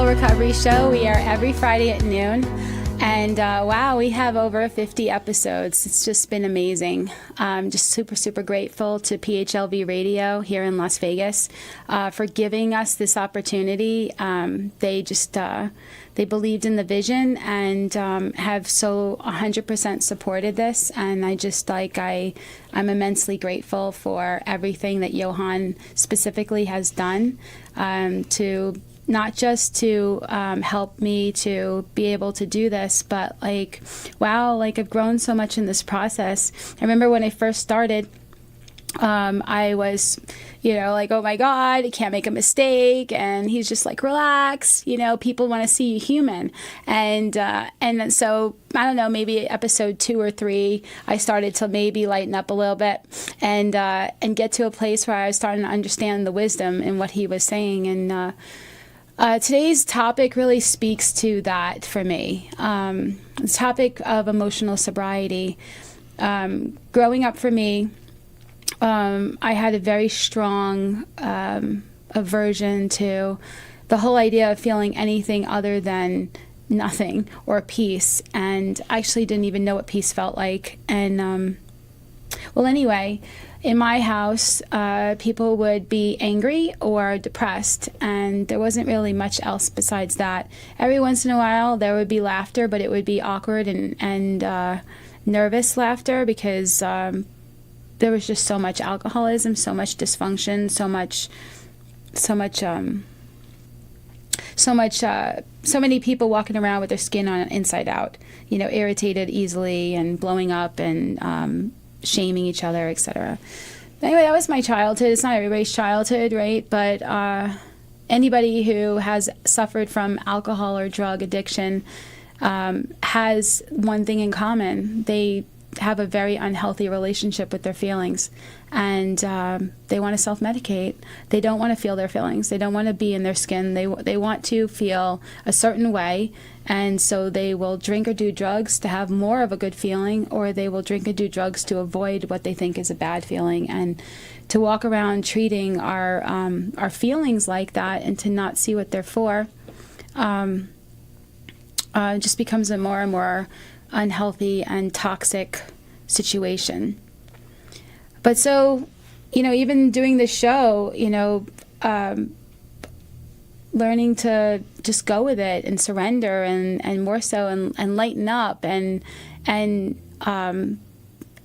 Recovery Show. We are every Friday at noon. And wow, we have over 50 episodes. It's just been amazing. I'm just super, super grateful to PHLV Radio here in Las Vegas for giving us this opportunity. They believed in the vision and have so 100% supported this. And I'm immensely grateful for everything that Johan specifically has done to not just to help me to be able to do this, but I've grown so much in this process. I remember when I first started, I was, oh my God, I can't make a mistake. And he's just like, relax, people want to see you human. And so, I don't know, maybe episode 2 or 3, I started to maybe lighten up a little bit and get to a place where I was starting to understand the wisdom in what he was saying. And, today's topic really speaks to that for me. The topic of emotional sobriety. Growing up for me, I had a very strong aversion to the whole idea of feeling anything other than nothing or peace, and I actually didn't even know what peace felt like. And anyway, in my house, people would be angry or depressed, and there wasn't really much else besides that. Every once in a while, there would be laughter, but it would be awkward and nervous laughter because there was just so much alcoholism, so much dysfunction, so many people walking around with their skin on inside out, irritated easily and blowing up and shaming each other, etc. Anyway, that was my childhood. It's not everybody's childhood, right? But anybody who has suffered from alcohol or drug addiction has one thing in common. They have a very unhealthy relationship with their feelings, and they want to self-medicate. They don't want to feel their feelings. They don't want to be in their skin. They want to feel a certain way, and so they will drink or do drugs to have more of a good feeling, or they will drink or do drugs to avoid what they think is a bad feeling. And to walk around treating our feelings like that and to not see what they're for just becomes a more and more unhealthy and toxic situation. But so, even doing this show, learning to just go with it and surrender and more so and lighten up and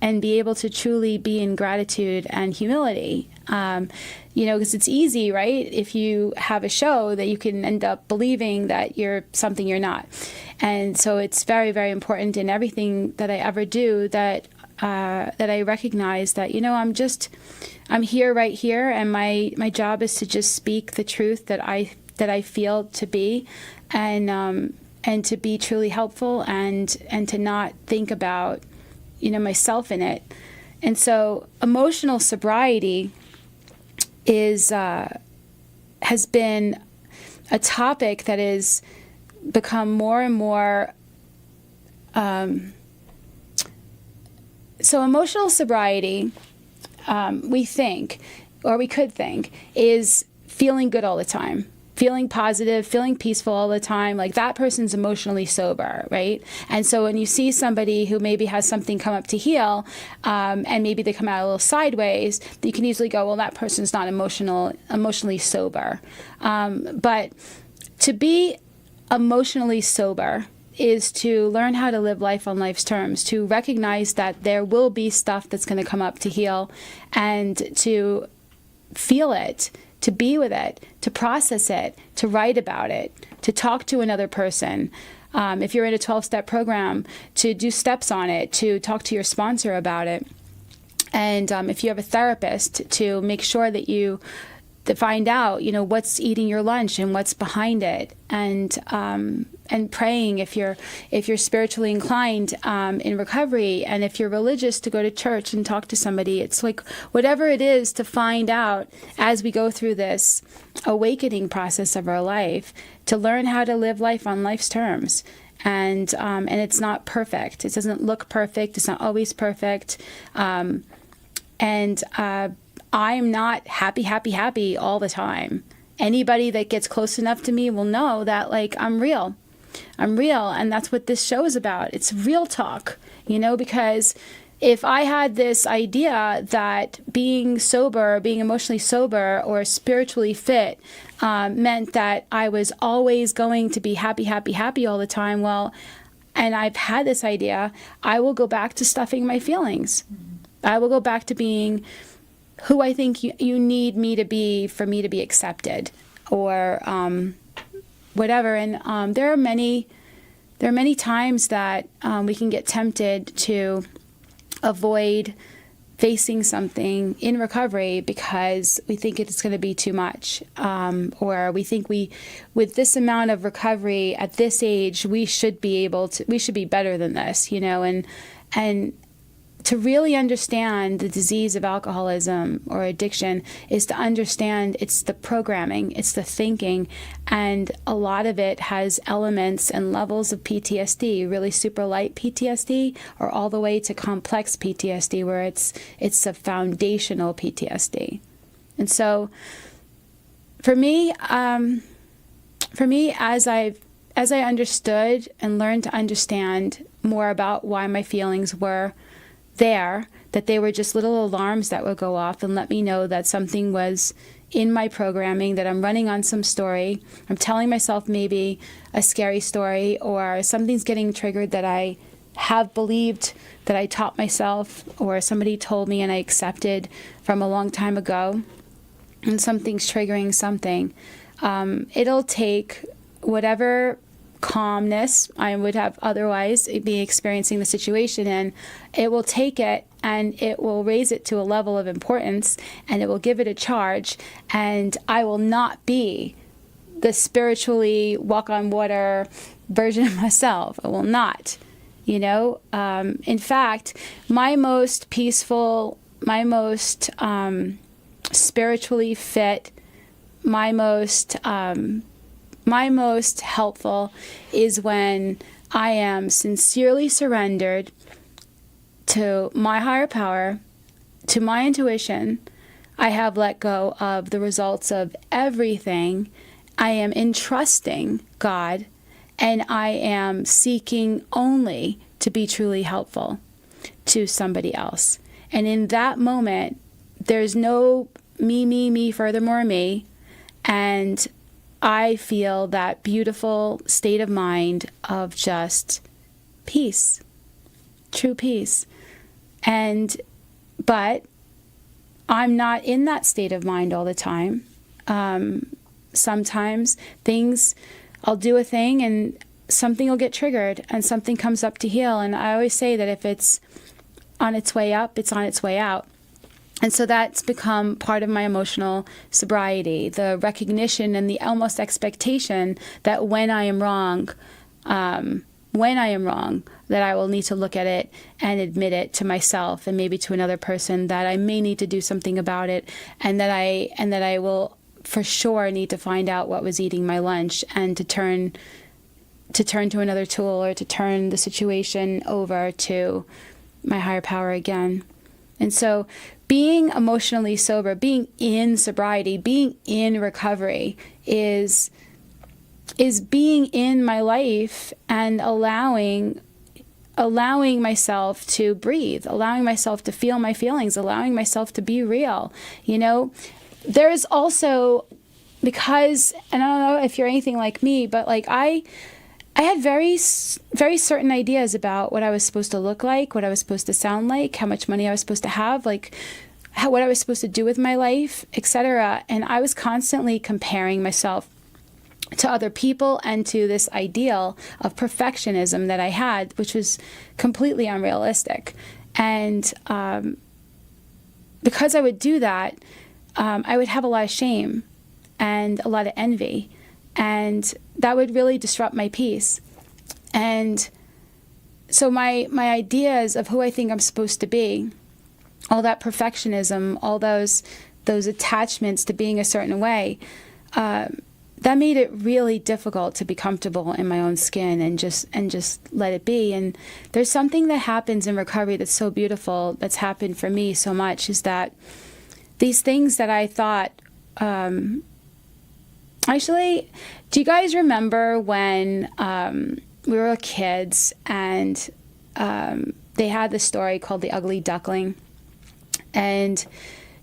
be able to truly be in gratitude and humility. Because it's easy, right? If you have a show that you can end up believing that you're something you're not. And so it's very, very important in everything that I ever do that I recognize that, I'm here right here, and my job is to just speak the truth that I feel to be, and to be truly helpful and to not think about, myself in it. And so emotional sobriety has been a topic that has become more and more. So emotional sobriety, we think, or we could think, is feeling good all the time, feeling positive, feeling peaceful all the time. Like, that person's emotionally sober, right? And so when you see somebody who maybe has something come up to heal, and maybe they come out a little sideways, you can easily go, well, that person's not emotionally sober. But to be emotionally sober is to learn how to live life on life's terms, to recognize that there will be stuff that's going to come up to heal, and to feel it, to be with it, to process it, to write about it, to talk to another person. If you're in a 12-step program, to do steps on it, to talk to your sponsor about it. And if you have a therapist, to make sure that you to find out, what's eating your lunch and what's behind it, and praying if you're spiritually inclined in recovery, and if you're religious, to go to church and talk to somebody. It's like whatever it is, to find out as we go through this awakening process of our life, to learn how to live life on life's terms. And it's not perfect. It doesn't look perfect. It's not always perfect. I'm not happy all the time. anybody that gets close enough to me will know that, like, I'm real. And that's what this show is about. It's real talk, because if I had this idea that being sober, being emotionally sober or spiritually fit meant that I was always going to be happy all the time, well, and I've had this idea, I will go back to stuffing my feelings. I will go back to being who I think you need me to be for me to be accepted, or whatever. And there are many times that we can get tempted to avoid facing something in recovery because we think it's going to be too much, or we think with this amount of recovery at this age, we should be better than this, and to really understand the disease of alcoholism or addiction is to understand it's the programming, it's the thinking, and a lot of it has elements and levels of PTSD, really super light PTSD, or all the way to complex PTSD, where it's a foundational PTSD. And so, for me, as I understood and learned to understand more about why my feelings were there, that they were just little alarms that would go off and let me know that something was in my programming, that I'm running on some story. I'm telling myself maybe a scary story, or something's getting triggered that I have believed that I taught myself, or somebody told me and I accepted from a long time ago, and something's triggering something. It'll take whatever calmness I would have otherwise be experiencing the situation, and it will take it and it will raise it to a level of importance, and it will give it a charge, and I will not be the spiritually walk on water version of myself. I will not, in fact, my most peaceful, my most spiritually fit, my most helpful is when I am sincerely surrendered to my higher power, to my intuition. I have let go of the results of everything. I am entrusting God, and I am seeking only to be truly helpful to somebody else. And in that moment, there's no me, furthermore me, and I feel that beautiful state of mind of just peace, true peace. But I'm not in that state of mind all the time. Sometimes I'll do a thing and something will get triggered and something comes up to heal. And I always say that if it's on its way up, it's on its way out. And so that's become part of my emotional sobriety, the recognition and the almost expectation that when I am wrong, that I will need to look at it and admit it to myself and maybe to another person, that I may need to do something about it, and that I will for sure need to find out what was eating my lunch, and to turn to another tool, or to turn the situation over to my higher power again. And so being emotionally sober, being in sobriety, being in recovery is being in my life and allowing myself to breathe, allowing myself to feel my feelings, allowing myself to be real. There is also, because, and I don't know if you're anything like me, but like I had very, very certain ideas about what I was supposed to look like, what I was supposed to sound like, how much money I was supposed to have, what I was supposed to do with my life, etc. And I was constantly comparing myself to other people and to this ideal of perfectionism that I had, which was completely unrealistic. And because I would do that, I would have a lot of shame and a lot of envy, and that would really disrupt my peace. And so my ideas of who I think I'm supposed to be, all that perfectionism, all those attachments to being a certain way, that made it really difficult to be comfortable in my own skin and just let it be. And there's something that happens in recovery that's so beautiful, that's happened for me so much, is that these things that I thought Actually, do you guys remember when we were kids and they had this story called The Ugly Duckling? And,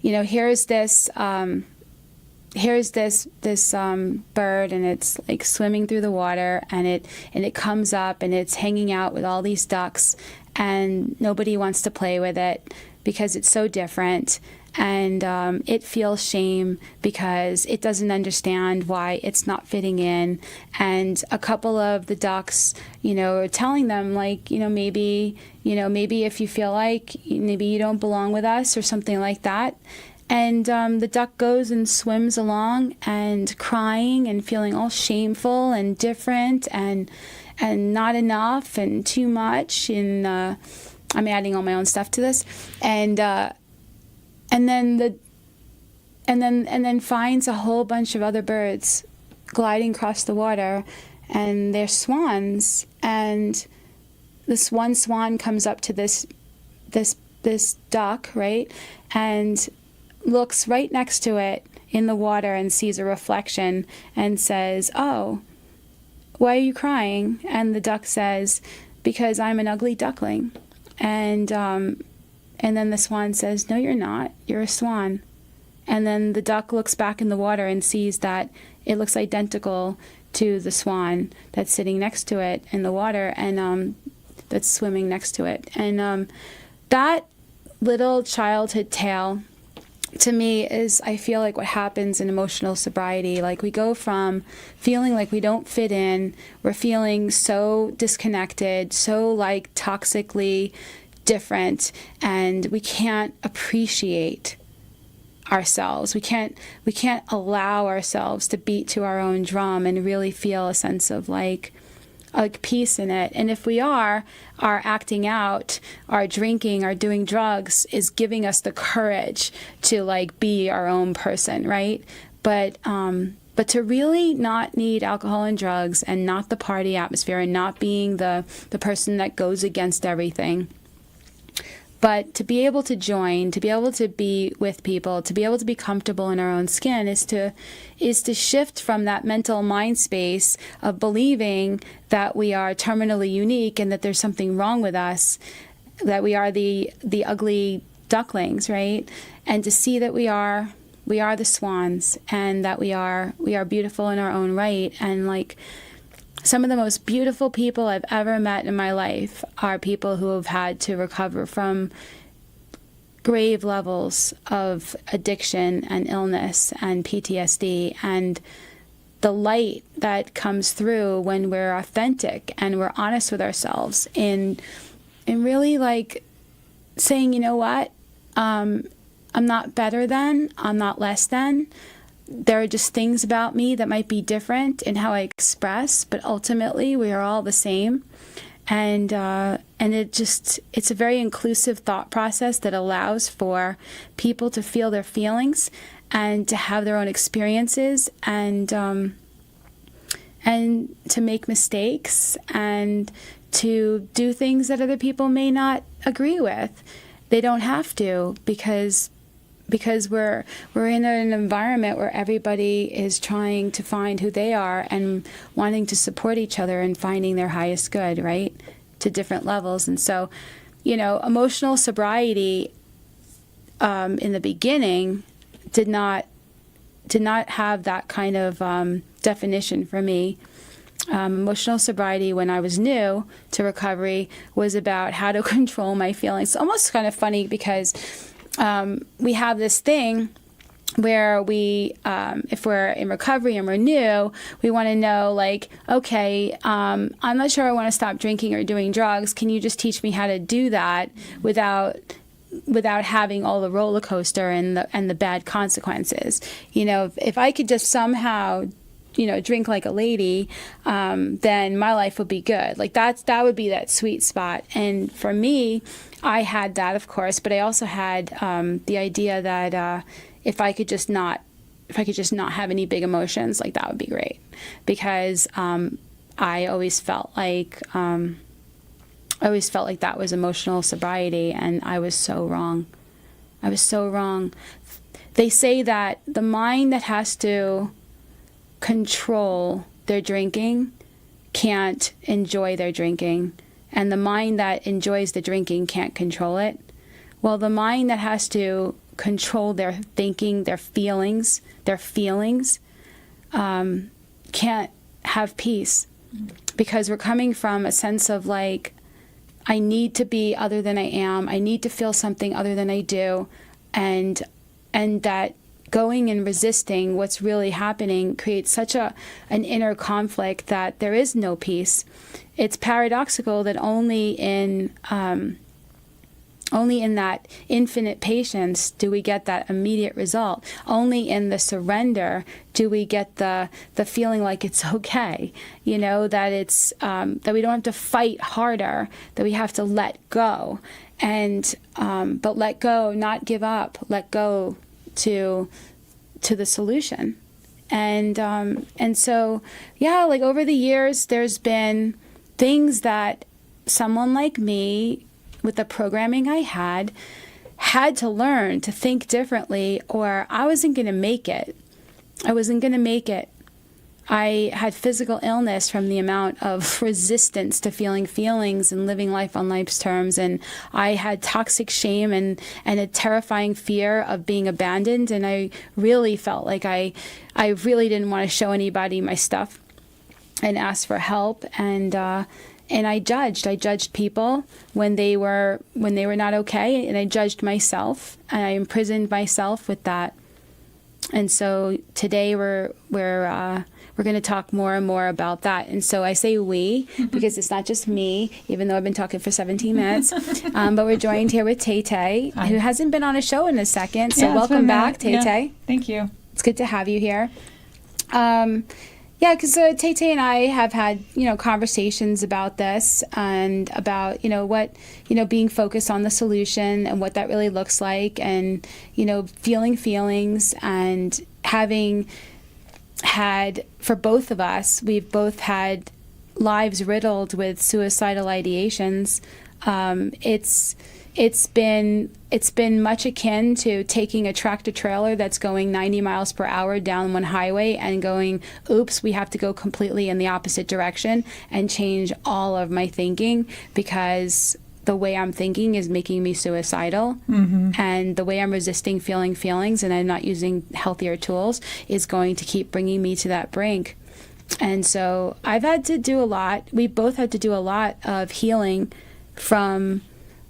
here's this bird, and it's like swimming through the water, and it comes up and it's hanging out with all these ducks, and nobody wants to play with it because it's so different. And it feels shame because it doesn't understand why it's not fitting in. And a couple of the ducks, are telling them, like, maybe if you feel like maybe you don't belong with us or something like that. And the duck goes and swims along and crying and feeling all shameful and different and not enough and too much. And I'm adding all my own stuff to this. And then finds a whole bunch of other birds gliding across the water, and they're swans. And this one swan comes up to this duck, right, and looks right next to it in the water and sees a reflection and says, "Oh, why are you crying?" And the duck says, "Because I'm an ugly duckling." And then the swan says, "No, you're not. You're a swan." And then the duck looks back in the water and sees that it looks identical to the swan that's sitting next to it in the water and that's swimming next to it. And that little childhood tale, to me, is, I feel like, what happens in emotional sobriety. Like, we go from feeling like we don't fit in, we're feeling so disconnected, so like toxically different, and we can't appreciate ourselves. We can't allow ourselves to beat to our own drum and really feel a sense of like peace in it. And if we are, our acting out, our drinking, our doing drugs is giving us the courage to like be our own person, right? But to really not need alcohol and drugs and not the party atmosphere and not being the person that goes against everything, but to be able to join, to be able to be with people, to be able to be comfortable in our own skin is to shift from that mental mind space of believing that we are terminally unique and that there's something wrong with us, that we are the ugly ducklings, right? And to see that we are the swans, and that we are beautiful in our own right. And like, some of the most beautiful people I've ever met in my life are people who have had to recover from grave levels of addiction and illness and PTSD. And the light that comes through when we're authentic and we're honest with ourselves in really like saying, you know what, I'm not better than, I'm not less than. There are just things about me that might be different in how I express, but ultimately we are all the same. And it's a very inclusive thought process that allows for people to feel their feelings and to have their own experiences and to make mistakes and to do things that other people may not agree with. They don't have to, because we're in an environment where everybody is trying to find who they are and wanting to support each other and finding their highest good, right, to different levels. And so, emotional sobriety in the beginning did not have that kind of definition for me. Emotional sobriety, when I was new to recovery, was about how to control my feelings. It's almost kind of funny because we have this thing where we, if we're in recovery and we're new, we want to know, like, okay, I'm not sure I want to stop drinking or doing drugs. Can you just teach me how to do that without having all the roller coaster and the bad consequences? If I could just somehow, drink like a lady, then my life would be good. Like that would be that sweet spot. And for me, I had that, of course, but I also had the idea that if I could just not have any big emotions, like that would be great, because I always felt like that was emotional sobriety, and I was so wrong. They say that the mind that has to control their drinking can't enjoy their drinking, and the mind that enjoys the drinking can't control it. Well, the mind that has to control their thinking, their feelings, can't have peace, because we're coming from a sense of like, I need to be other than I am. I need to feel something other than I do. And that going and resisting what's really happening creates such an inner conflict that there is no peace. It's paradoxical that only in that infinite patience do we get that immediate result. Only in the surrender do we get the feeling like it's okay, that it's that we don't have to fight harder, that we have to let go, and but let go, not give up, let go to the solution. And so like over the years, there's been things that someone like me, with the programming I had to learn to think differently, or I wasn't going to make it. I had physical illness from the amount of resistance to feeling feelings and living life on life's terms. And I had toxic shame and a terrifying fear of being abandoned. And I really felt like I really didn't want to show anybody my stuff and ask for help. And I judged people when they were not okay, and I judged myself, and I imprisoned myself with that. And so today we're going to talk more and more about that. And so I say we because it's not just me, even though I've been talking for 17 minutes. But we're joined here with Tay-Tay, who hasn't been on a show in a second. So welcome back, Tay-Tay. Yeah, thank you. It's good to have you here. Because Tay-Tay and I have had, conversations about this and about, what, being focused on the solution and what that really looks like, and, feeling feelings, and having had, for both of us, we've both had lives riddled with suicidal ideations. It's been much akin to taking a tractor trailer that's going 90 miles per hour down one highway and going, oops, we have to go completely in the opposite direction and change all of my thinking, because the way I'm thinking is making me suicidal. And the way I'm resisting feeling feelings and I'm not using healthier tools is going to keep bringing me to that brink. And so I've had to do a lot. We both had to do a lot of healing from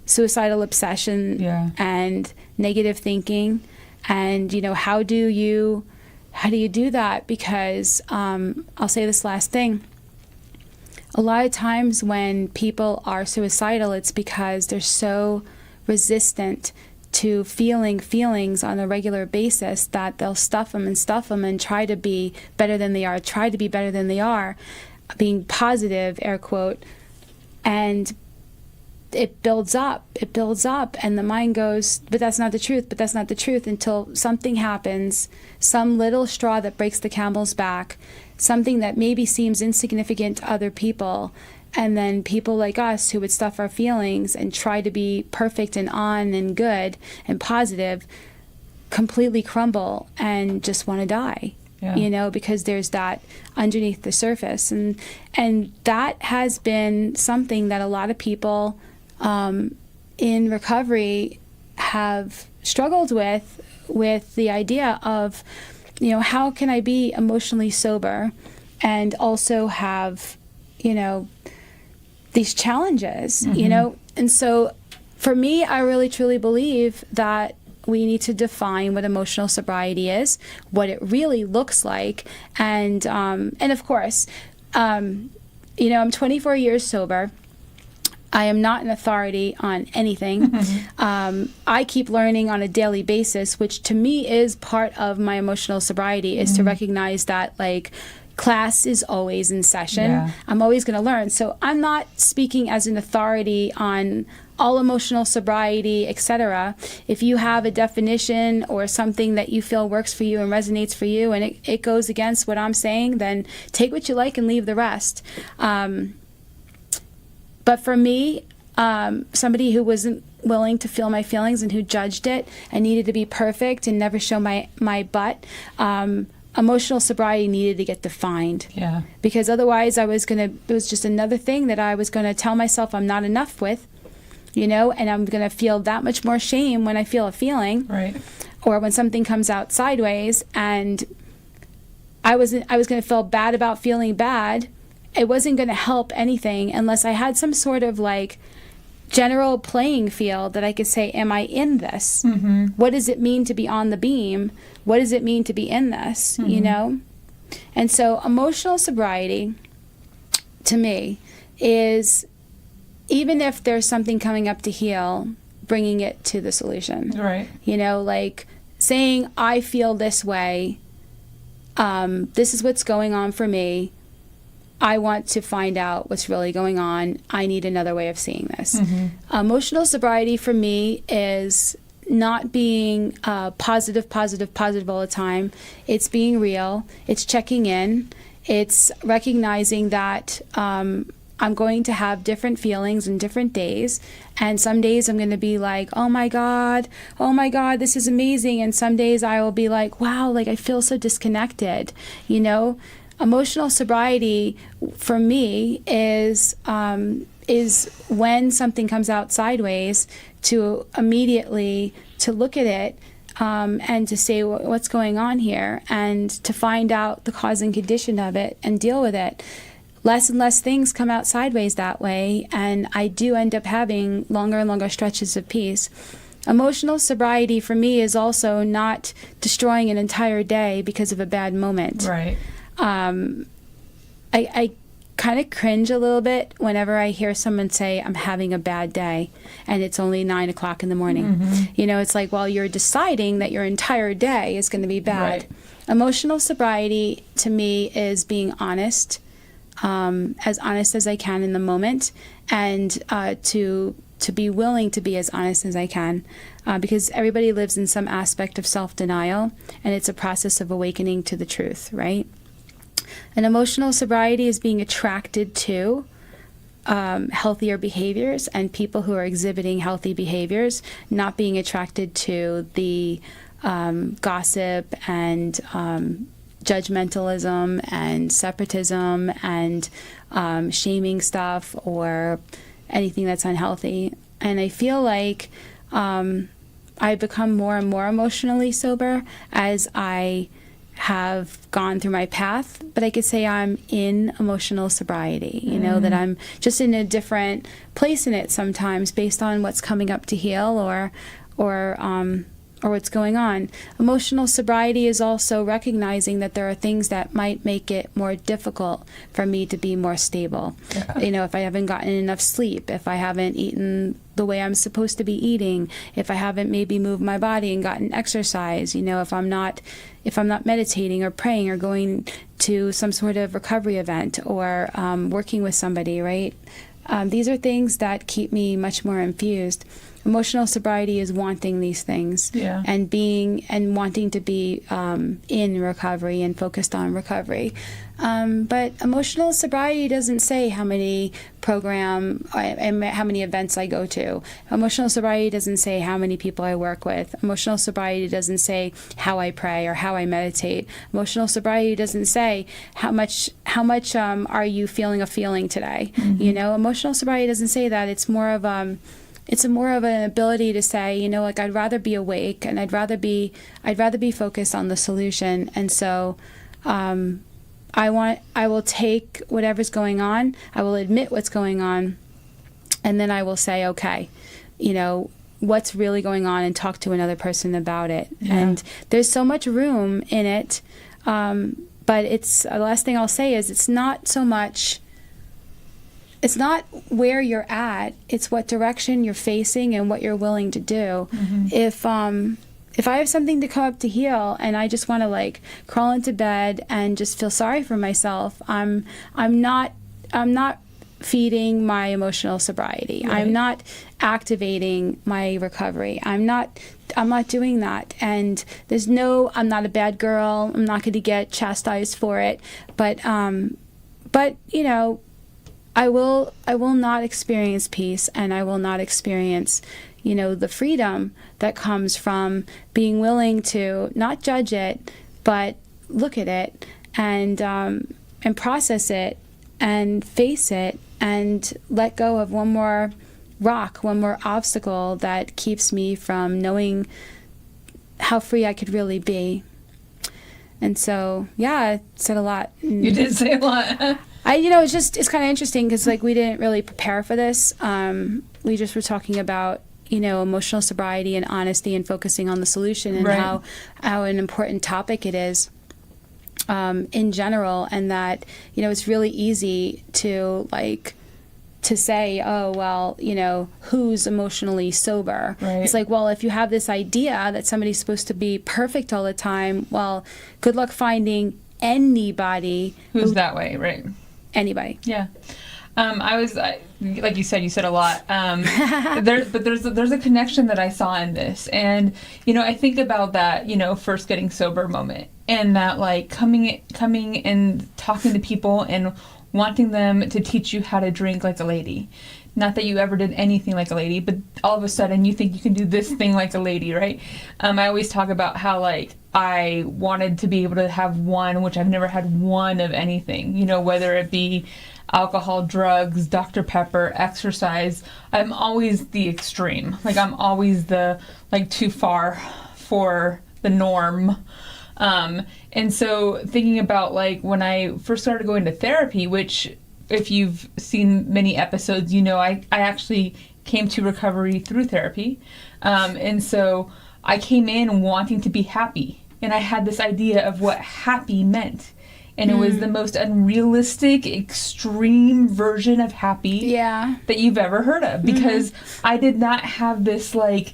suicidal obsession and negative thinking. And how do you do that? Because I'll say this last thing. A lot of times when people are suicidal, it's because they're so resistant to feeling feelings on a regular basis that they'll stuff them and try to be better than they are, being positive, air quote, and it builds up, and the mind goes, but that's not the truth, until something happens, some little straw that breaks the camel's back, something that maybe seems insignificant to other people, and then people like us who would stuff our feelings and try to be perfect and on and good and positive completely crumble and just want to die. Because there's that underneath the surface, and that has been something that a lot of people in recovery have struggled with the idea of, how can I be emotionally sober and also have, these challenges, And so for me, I really truly believe that we need to define what emotional sobriety is, what it really looks like, and of course, I'm 24 years sober. I am not an authority on anything. I keep learning on a daily basis, which to me is part of my emotional sobriety, is to recognize that, like, class is always in session. I'm always going to learn. So I'm not speaking as an authority on all emotional sobriety, etc. If you have a definition or something that you feel works for you and resonates for you, and it goes against what I'm saying, then take what you like and leave the rest. But for me, somebody who wasn't willing to feel my feelings and who judged it and needed to be perfect and never show my butt, emotional sobriety needed to get defined. Yeah. Because otherwise it was just another thing that I was going to tell myself I'm not enough with, and I'm going to feel that much more shame when I feel a feeling. Right. Or when something comes out sideways, and I was going to feel bad about feeling bad. It wasn't going to help anything unless I had some sort of like general playing field that I could say, am I in this? Mm-hmm. What does it mean to be on the beam? What does it mean to be in this? Mm-hmm. And so emotional sobriety to me is, even if there's something coming up to heal, bringing it to the solution. Right. Like saying, I feel this way. This is what's going on for me. I want to find out what's really going on. I need another way of seeing this. Mm-hmm. Emotional sobriety for me is not being positive all the time. It's being real. It's checking in. It's recognizing that I'm going to have different feelings and different days. And some days I'm going to be like, oh my God, this is amazing. And some days I will be like, wow, like I feel so disconnected, Emotional sobriety for me is when something comes out sideways to immediately to look at it and to say what's going on here, and to find out the cause and condition of it and deal with it. Less and less things come out sideways that way, and I do end up having longer and longer stretches of peace. Emotional sobriety for me is also not destroying an entire day because of a bad moment. Right. I kind of cringe a little bit whenever I hear someone say, I'm having a bad day, and it's only 9 o'clock in the morning. Mm-hmm. It's like, well, you're deciding that your entire day is going to be bad. Right. Emotional sobriety to me is being honest, as honest as I can in the moment, and to be willing to be as honest as I can, because everybody lives in some aspect of self-denial, and it's a process of awakening to the truth, right? And emotional sobriety is being attracted to healthier behaviors and people who are exhibiting healthy behaviors, not being attracted to the gossip and judgmentalism and separatism and shaming stuff or anything that's unhealthy. And I feel like I've become more and more emotionally sober as I have gone through my path, but I could say I'm in emotional sobriety, that I'm just in a different place in it sometimes based on what's coming up to heal or what's going on. Emotional sobriety is also recognizing that there are things that might make it more difficult for me to be more stable. Yeah. If I haven't gotten enough sleep, if I haven't eaten the way I'm supposed to be eating, if I haven't maybe moved my body and gotten exercise, if I'm not meditating or praying or going to some sort of recovery event or working with somebody, right? These are things that keep me much more infused. Emotional sobriety is wanting these things, yeah, and wanting to be in recovery and focused on recovery. But emotional sobriety doesn't say how many and how many events I go to. Emotional sobriety doesn't say how many people I work with. Emotional sobriety doesn't say how I pray or how I meditate. Emotional sobriety doesn't say how much are you feeling a feeling today. Mm-hmm. Emotional sobriety doesn't say that. It's more of an ability to say, like I'd rather be awake and I'd rather be focused on the solution. And so I will take whatever's going on, I will admit what's going on, and then I will say, okay, what's really going on, and talk to another person about it. Yeah. And there's so much room in it, but it's the last thing I'll say is it's not where you're at, it's what direction you're facing and what you're willing to do. Mm-hmm. If I have something to come up to heal and I just want to crawl into bed and just feel sorry for myself, I'm not feeding my emotional sobriety. Right. I'm not activating my recovery. I'm not doing that. And I'm not a bad girl. I'm not going to get chastised for it. But I will not experience peace, and I will not experience, the freedom that comes from being willing to not judge it, but look at it and process it and face it and let go of one more rock, one more obstacle that keeps me from knowing how free I could really be. And so, yeah, I said a lot. You did say a lot. It's kind of interesting because, like, we didn't really prepare for this. We just were talking about, emotional sobriety and honesty and focusing on the solution and how an important topic it is in general. And that, it's really easy to, like, to say, oh, well, who's emotionally sober? Right. It's like, well, if you have this idea that somebody's supposed to be perfect all the time, well, good luck finding anybody who's that way, right? Anybody. Yeah. Like you said a lot. There's a connection that I saw in this. And, I think about that, first getting sober moment, and that, like, coming and talking to people and wanting them to teach you how to drink like a lady. Not that you ever did anything like a lady, but all of a sudden you think you can do this thing like a lady, right? I always talk about how, like, I wanted to be able to have one, which I've never had one of anything, whether it be alcohol, drugs, Dr. Pepper, exercise. I'm always the extreme. Like, I'm always the, like, too far for the norm. And so thinking about, like, when I first started going to therapy, which if you've seen many episodes, I actually came to recovery through therapy. And so I came in wanting to be happy. And I had this idea of what happy meant. And it was the most unrealistic, extreme version of happy that you've ever heard of. Because I did not have this, like,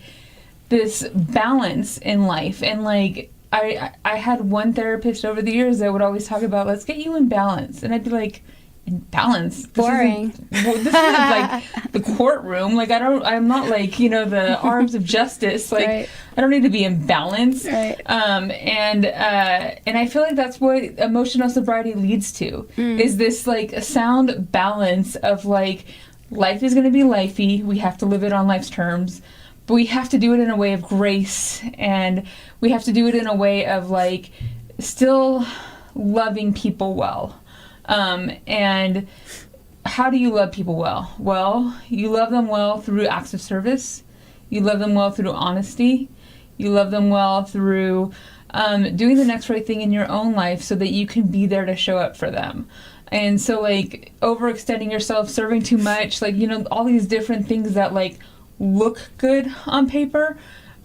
this balance in life. And, like, I had one therapist over the years that would always talk about, let's get you in balance. And I'd be like, in balance? Boring. This isn't like the courtroom. Like, I'm not like, the arms of justice. Like, right. I don't need to be in balance. Right. And I feel like that's what emotional sobriety leads to, is this, like, a sound balance of, like, life is going to be lifey. We have to live it on life's terms. But we have to do it in a way of grace, and we have to do it in a way of, like, still loving people well. And how do you love people well? Well, you love them well through acts of service. You love them well through honesty. You love them well through doing the next right thing in your own life so that you can be there to show up for them. And so, like, overextending yourself, serving too much, like, all these different things that, like, look good on paper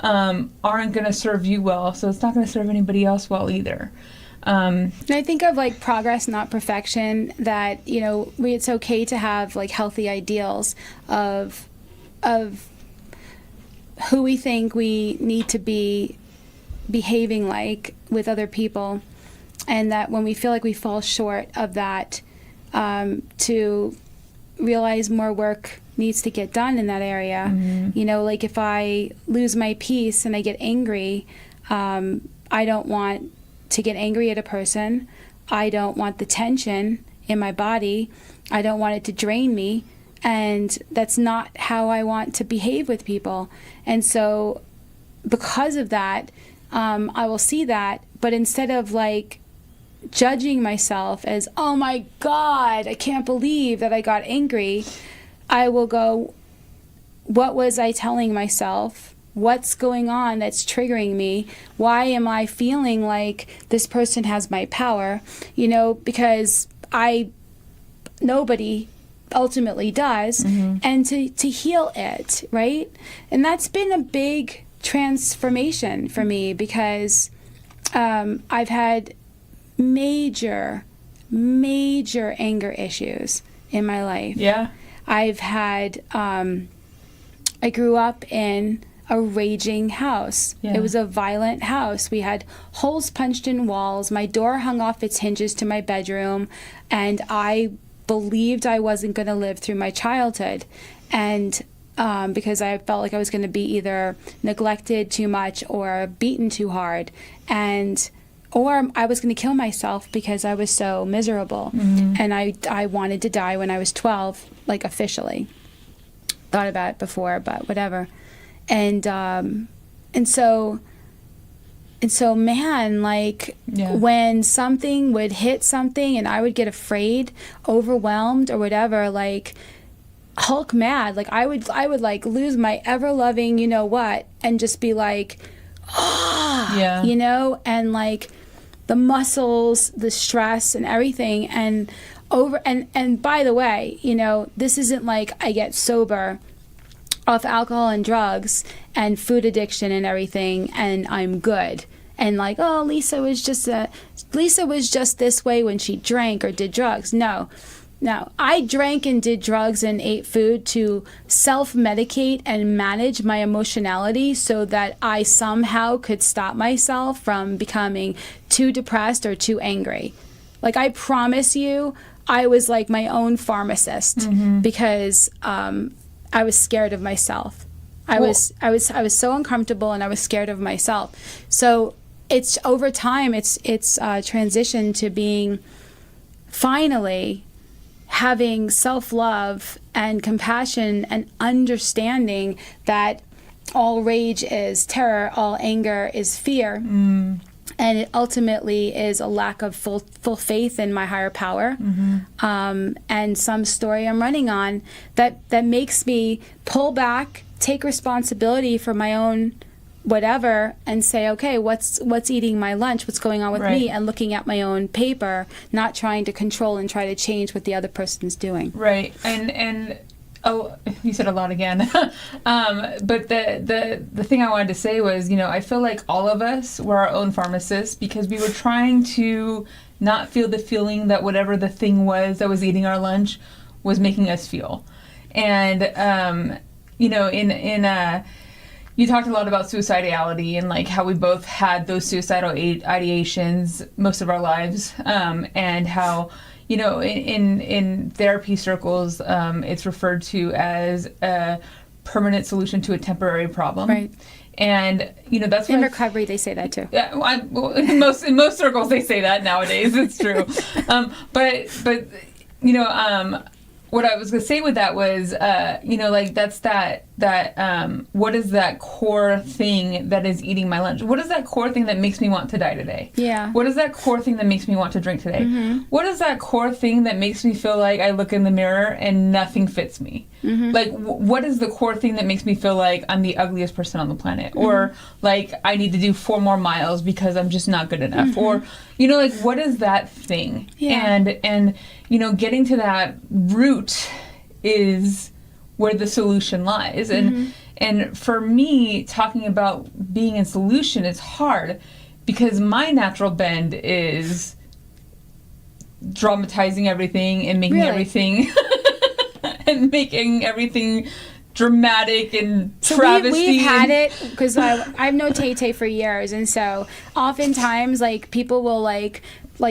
aren't going to serve you well, so it's not going to serve anybody else well either. And I think of, like, progress, not perfection, that, it's okay to have, like, healthy ideals of who we think we need to be behaving like with other people, and that when we feel like we fall short of that, to realize more work needs to get done in that area. Like, if I lose my peace and I get angry, I don't want to get angry at a person. I don't want the tension in my body. I don't want it to drain me. And that's not how I want to behave with people. And so because of that, I will see that. But instead of, like, judging myself as, oh my God, I can't believe that I got angry, I will go, what was I telling myself? What's going on that's triggering me? Why am I feeling like this person has my power? Because nobody ultimately does. And to heal it, right? And that's been a big transformation for me, because I've had major anger issues in my life. Yeah. I've had, I grew up in a raging house. Yeah. It was a violent house. We had holes punched in walls. My door hung off its hinges to my bedroom, and I believed I wasn't going to live through my childhood. And because I felt like I was going to be either neglected too much or beaten too hard, or I was going to kill myself because I was so miserable. And I wanted to die when I was 12, like, officially. Thought about it before, but whatever. And so so, man, like when something would hit something and I would get afraid, overwhelmed or whatever, like Hulk mad, like I would like lose my ever loving, you know what, and just be like, you know, and like the muscles, the stress and everything. And by the way, you know, this isn't like I get sober off alcohol and drugs and food addiction and everything and I'm good. And like, oh, Lisa was just this way when she drank or did drugs. No, I drank and did drugs and ate food to self-medicate and manage my emotionality so that I somehow could stop myself from becoming too depressed or too angry. Like, I promise you, I was like my own pharmacist because I was scared of myself. I was so uncomfortable and I was scared of myself. So it's over time, it's transitioned to being finally having self-love and compassion and understanding that all rage is terror, all anger is fear. And it ultimately is a lack of full faith in my higher power, and some story I'm running on that makes me pull back, take responsibility for my own whatever, and say, okay, what's eating my lunch? What's going on with me? And looking at my own paper, not trying to control and try to change what the other person's doing. Right, and oh, you said a lot again. But the thing I wanted to say was, you know, I feel like all of us were our own pharmacists because we were trying to not feel the feeling that whatever the thing was that was eating our lunch was making us feel. And, you know, you talked a lot about suicidality and like how we both had those suicidal ideations most of our lives, and how, you know, in therapy circles, it's referred to as a permanent solution to a temporary problem. Right. And, you know, that's in recovery, they say that too. Yeah, in most circles, they say that nowadays. It's true. But you know, what I was going to say with that was, you know, like that's that what is that core thing that is eating my lunch? What is that core thing that makes me want to die today? Yeah. What is that core thing that makes me want to drink today? What is that core thing that makes me feel like I look in the mirror and nothing fits me? Like, what is the core thing that makes me feel like I'm the ugliest person on the planet? Or like I need to do 4 more miles because I'm just not good enough? Or, you know, like what is that thing? Yeah. And you know, getting to that root is where the solution lies. And for me, talking about being in solution is hard because my natural bend is dramatizing everything and making everything and making everything dramatic and travesty. We've had it because I've known Tay for years, and so oftentimes like people will like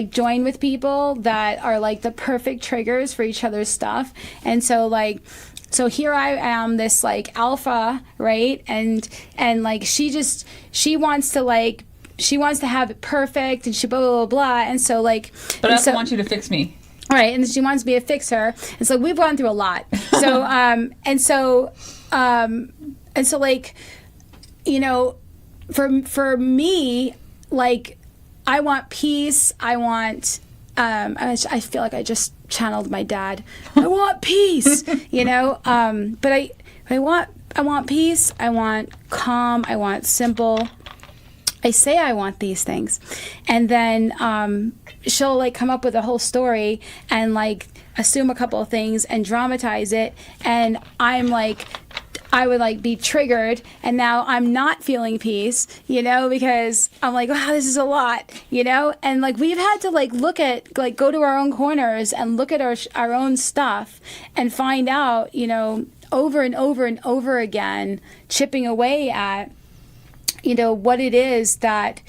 join with people that are like the perfect triggers for each other's stuff. And so like, so here I am, this like alpha, right? And like she wants to have it perfect and she blah, blah, blah, blah. And so like, but I also want you to fix me. Right. And she wants to be a fixer. And so we've gone through a lot. So, and so like, you know, for me, like, I want peace. I want, I feel like I just channeled my dad. I want peace, you know? But I want peace. I want calm. I want simple. I say I want these things. And then, she'll like come up with a whole story and like assume a couple of things and dramatize it. And I'm like, I would like be triggered, and now I'm not feeling peace, you know, because I'm like, wow, this is a lot, you know. And like we've had to like look at, like, go to our own corners and look at our own stuff and find out, you know, over and over and over again, chipping away at, you know, what it is that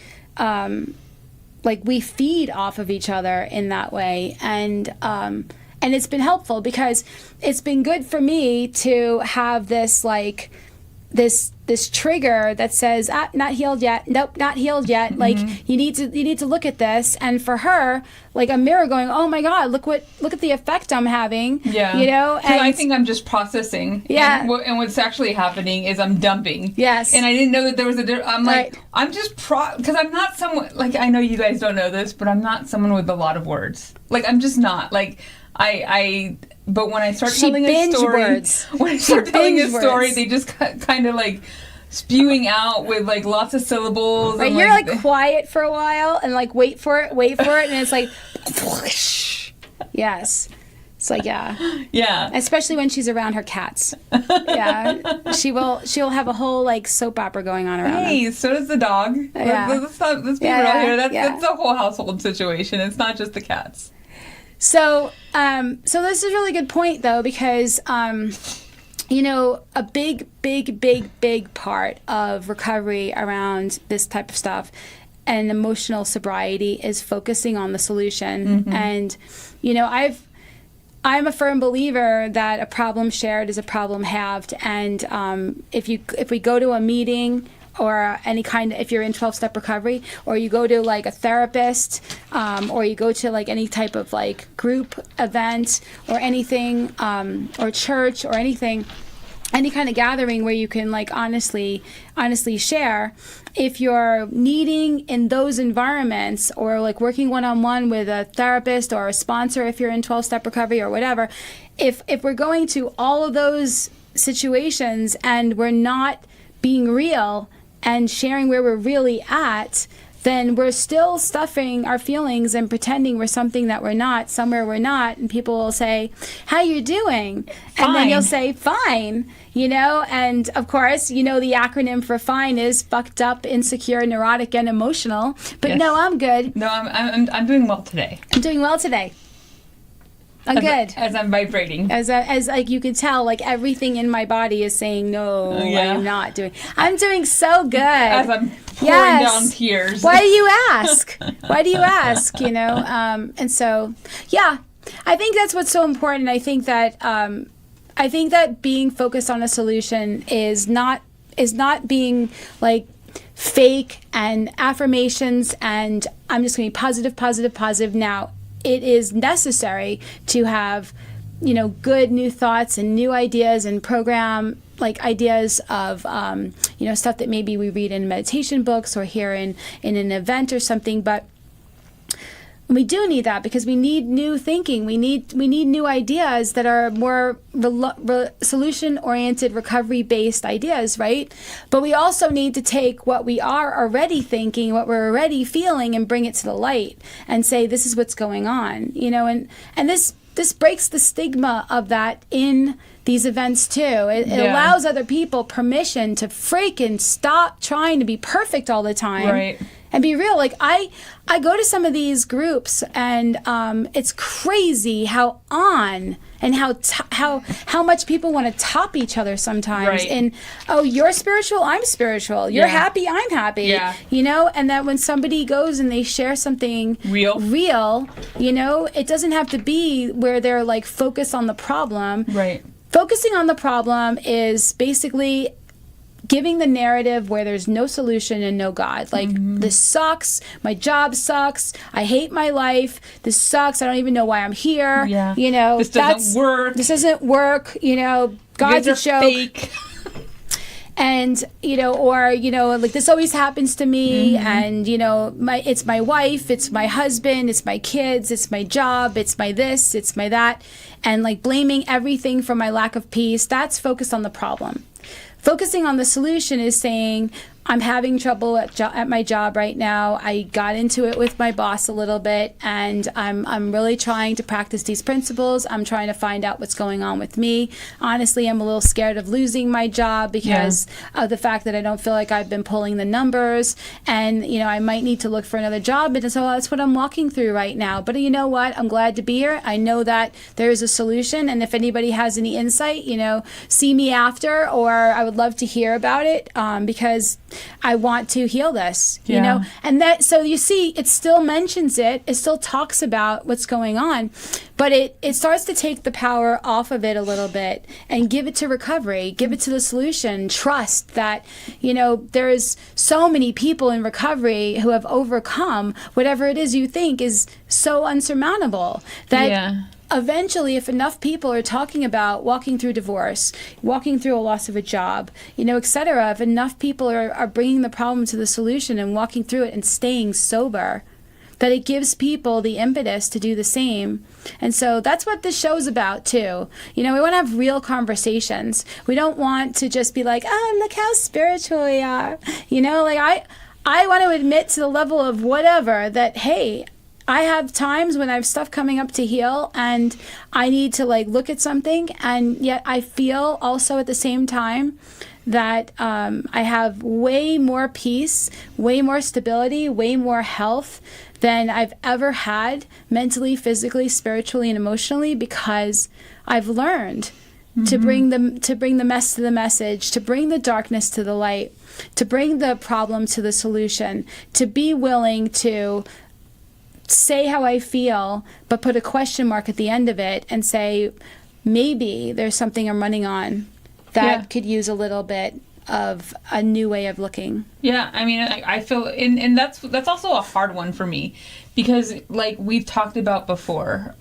like we feed off of each other in that way. And it's been helpful because it's been good for me to have this like this trigger that says, not healed yet, nope, not healed yet, like you need to look at this. And for her, like a mirror going, oh my God, look at the effect I'm having. Yeah. You know, and I think I'm just processing. Yeah. And what's actually happening is I'm dumping. Yes. And I didn't know that there was I'm like, Right. I'm just because I'm not someone, like, I know you guys don't know this, but I'm not someone with a lot of words. Like, I'm just not. Like, but when I start telling a story, they just kind of like spewing out with like lots of syllables. Right, and you're like quiet for a while and like wait for it, and it's like, yes. It's like, yeah. Especially when she's around her cats. Yeah, she'll have a whole like soap opera going on around Hey, them. so does the dog. Yeah. Let's be real here. That's a whole household situation. It's not just the cats. So this is a really good point though, because you know, a big part of recovery around this type of stuff and emotional sobriety is focusing on the solution. And you know, I'm a firm believer that a problem shared is a problem halved. And if we go to a meeting or if you're in 12-step recovery, or you go to like a therapist, or you go to like any type of like group event or anything, or church or anything, any kind of gathering where you can like honestly share, if you're needing in those environments, or like working one-on-one with a therapist or a sponsor if you're in 12-step recovery or whatever, if we're going to all of those situations and we're not being real and sharing where we're really at, then we're still stuffing our feelings and pretending we're something that we're not, somewhere we're not, and people will say, how you doing? Fine. And then you'll say, fine, you know, and of course, you know, the acronym for fine is fucked up, insecure, neurotic, and emotional, but Yes. No, I'm good. No, I'm doing well today. I'm doing well today. I'm good. As I'm vibrating. As like you can tell, like everything in my body is saying, no, I am not doing. I'm doing so good. As I'm pouring down tears. Why do you ask? Why do you ask? You know, and so, yeah, I think that's what's so important. I think that being focused on a solution is not being like fake and affirmations and I'm just going to be positive, positive, positive. Now, it is necessary to have, you know, good new thoughts and new ideas and program like ideas of, you know, stuff that maybe we read in meditation books or hear in an event or something. But we do need that because we need new thinking. We need new ideas that are more solution-oriented, recovery-based ideas, right? But we also need to take what we are already thinking, what we're already feeling, and bring it to the light and say, this is what's going on, you know, and this breaks the stigma of that in these events too. It allows other people permission to freaking stop trying to be perfect all the time. Right. And be real. Like I go to some of these groups, and it's crazy how much people want to top each other sometimes. Right. And you're spiritual, I'm spiritual. You're happy, I'm happy. Yeah. You know, and that when somebody goes and they share something real, you know, it doesn't have to be where they're like focused on the problem. Right. Focusing on the problem is basically giving the narrative where there's no solution and no God. Like, this sucks. My job sucks. I hate my life. This sucks. I don't even know why I'm here. Yeah. You know, this doesn't work. This doesn't work. You know, God's a joke. Fake. And, you know, or, you know, like this always happens to me. And, you know, it's my wife, it's my husband, it's my kids, it's my job, it's my this, it's my that. And like blaming everything for my lack of peace. That's focused on the problem. Focusing on the solution is saying, I'm having trouble at my job right now. I got into it with my boss a little bit, and I'm really trying to practice these principles. I'm trying to find out what's going on with me. Honestly, I'm a little scared of losing my job because of the fact that I don't feel like I've been pulling the numbers, and you know, I might need to look for another job. And so that's what I'm walking through right now. But you know what? I'm glad to be here. I know that there is a solution, and if anybody has any insight, you know, see me after, or I would love to hear about it, because I want to heal this, you know? And that, so you see, it still mentions it still talks about what's going on, but it starts to take the power off of it a little bit and give it to recovery, give it to the solution, trust that, you know, there's so many people in recovery who have overcome whatever it is you think is so unsurmountable that eventually, if enough people are talking about walking through divorce, walking through a loss of a job, you know, et cetera, if enough people are bringing the problem to the solution and walking through it and staying sober, that it gives people the impetus to do the same. And so that's what this show's about, too. You know, we want to have real conversations. We don't want to just be like, oh, look how spiritual we are. You know, like I want to admit to the level of whatever that, hey, I have times when I have stuff coming up to heal and I need to like look at something, and yet I feel also at the same time that I have way more peace, way more stability, way more health than I've ever had mentally, physically, spiritually, and emotionally, because I've learned to bring the mess to the message, to bring the darkness to the light, to bring the problem to the solution, to be willing to say how I feel, but put a question mark at the end of it and say, maybe there's something I'm running on that could use a little bit of a new way of looking. Yeah, I mean, I feel, and that's also a hard one for me, because like we've talked about before,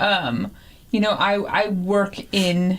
you know, I work in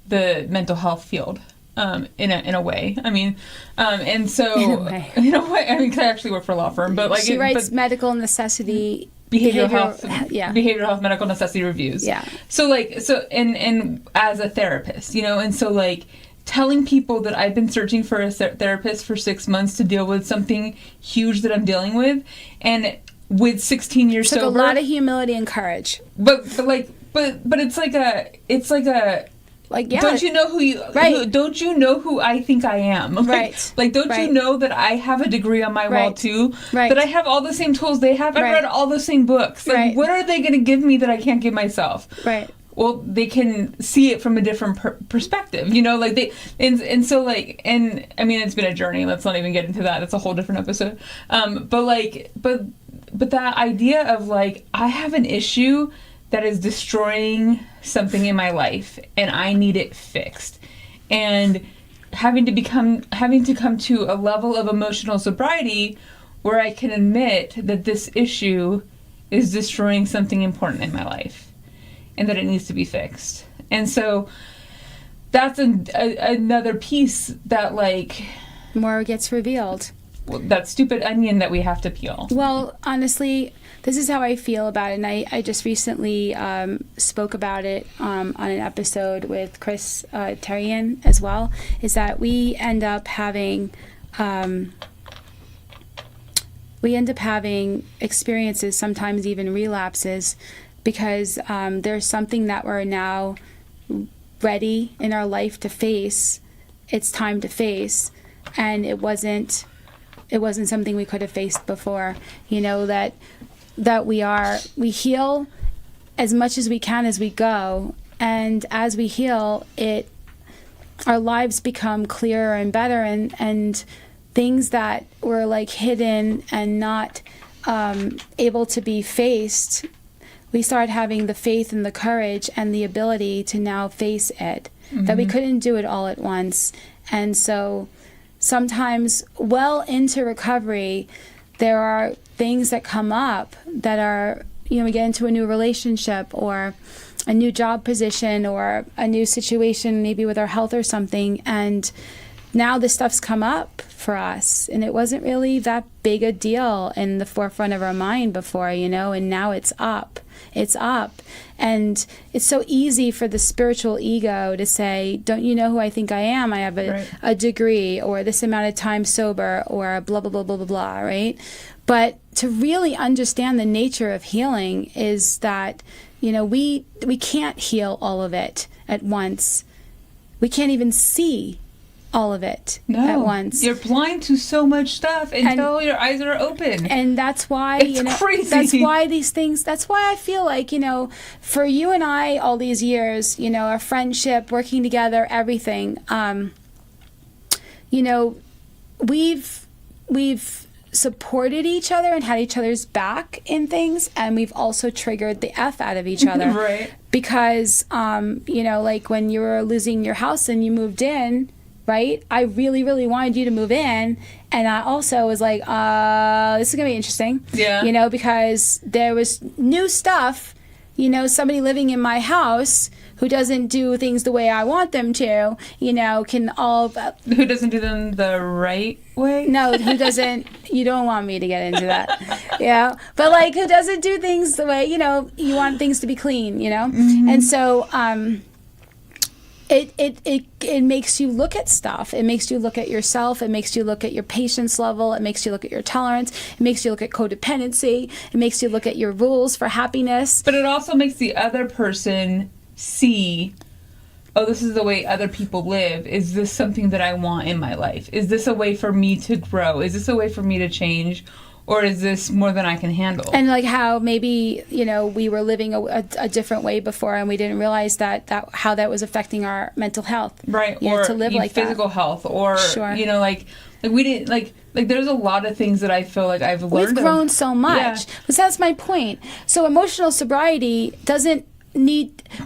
the mental health field. In a way, I mean, and so in a way, I mean, 'cause I actually work for a law firm, but like she writes medical necessity, behavioral health, medical necessity reviews. Yeah. So and as a therapist, you know, and so like telling people that I've been searching for a therapist for 6 months to deal with something huge that I'm dealing with, and with 16 years sober, took a lot of humility and courage. But it's like a. Like, yeah. Don't you know who you? Right. Don't you know who I think I am? Like, right. Like, don't you know that I have a degree on my wall too? Right. That I have all the same tools they have. I've read all the same books. Like, what are they going to give me that I can't give myself? Right. Well, they can see it from a different perspective, you know. Like and so like, and I mean, it's been a journey. Let's not even get into that. That's a whole different episode. But that idea of like, I have an issue that is destroying something in my life and I need it fixed. And having to come to a level of emotional sobriety where I can admit that this issue is destroying something important in my life and that it needs to be fixed. And so that's another piece that like... more gets revealed. That stupid onion that we have to peel. Well, honestly, this is how I feel about it, and I just recently spoke about it on an episode with Chris Terrian as well, is that we end up having experiences, sometimes even relapses, because there's something that we're now ready in our life to face. It's time to face, and it wasn't something we could have faced before. You know, that we heal as much as we can as we go, and as we heal, our lives become clearer and better, and things that were like hidden and not able to be faced, we start having the faith and the courage and the ability to now face it, that we couldn't do it all at once. And so sometimes well into recovery, there are things that come up that are, you know, we get into a new relationship or a new job position or a new situation, maybe with our health or something, and now this stuff's come up for us, and it wasn't really that big a deal in the forefront of our mind before, you know, and now it's up. And it's so easy for the spiritual ego to say, don't you know who I think I am? I have a degree, or this amount of time sober, or blah, blah, blah, blah, blah, blah, right? But to really understand the nature of healing is that, you know, we can't heal all of it at once. We can't even see all of it at once. You're blind to so much stuff until your eyes are open. And that's why, it's crazy. That's why I feel like, you know, for you and I all these years, you know, our friendship, working together, everything, you know, we've supported each other and had each other's back in things, and we've also triggered the F out of each other. Right. Because, like when you were losing your house and you moved in, right? I really, really wanted you to move in. And I also was like, this is going to be interesting. Yeah. Because there was new stuff, somebody living in my house who doesn't do things the way I want them to, can all... Who doesn't do them the right way? No, who doesn't... You don't want me to get into that. Yeah. But, who doesn't do things the way, you want things to be clean, Mm-hmm. And so... It makes you look at stuff. It makes you look at yourself. It makes you look at your patience level. It makes you look at your tolerance. It makes you look at codependency. It makes you look at your rules for happiness. But it also makes the other person see, oh, this is the way other people live. Is this something that I want in my life? Is this a way for me to grow? Is this a way for me to change? Or is this more than I can handle? And how maybe, we were living a different way before and we didn't realize that how that was affecting our mental health. Right. Or to live like physical health. Or, sure. We didn't, like there's a lot of things that I feel like I've learned. We've grown so much. Yeah. But that's my point. So emotional sobriety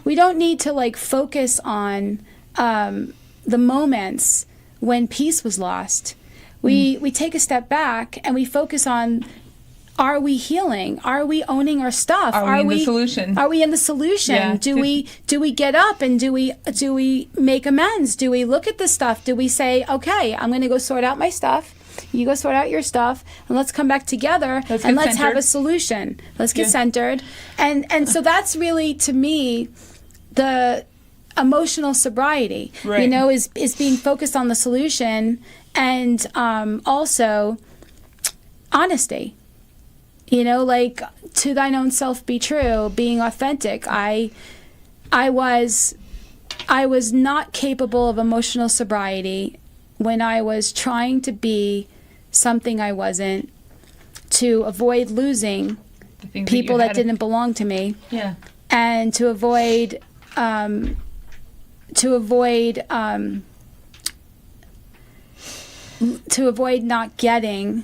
we don't need to focus on the moments when peace was lost. We take a step back and we focus on, are we healing? Are we owning our stuff? Are we in the solution? Are we in the solution? Yeah. Do we get up and do we make amends? Do we look at the stuff? Do we say, okay, I'm going to go sort out my stuff. You go sort out your stuff, and let's come back together let's have a solution. Let's get centered. And so that's really, to me, the emotional sobriety. Right. Is being focused on the solution. And also honesty, to thine own self be true, being authentic. I was not capable of emotional sobriety when I was trying to be something I wasn't, to avoid losing people that didn't belong to me. Yeah. And to avoid not getting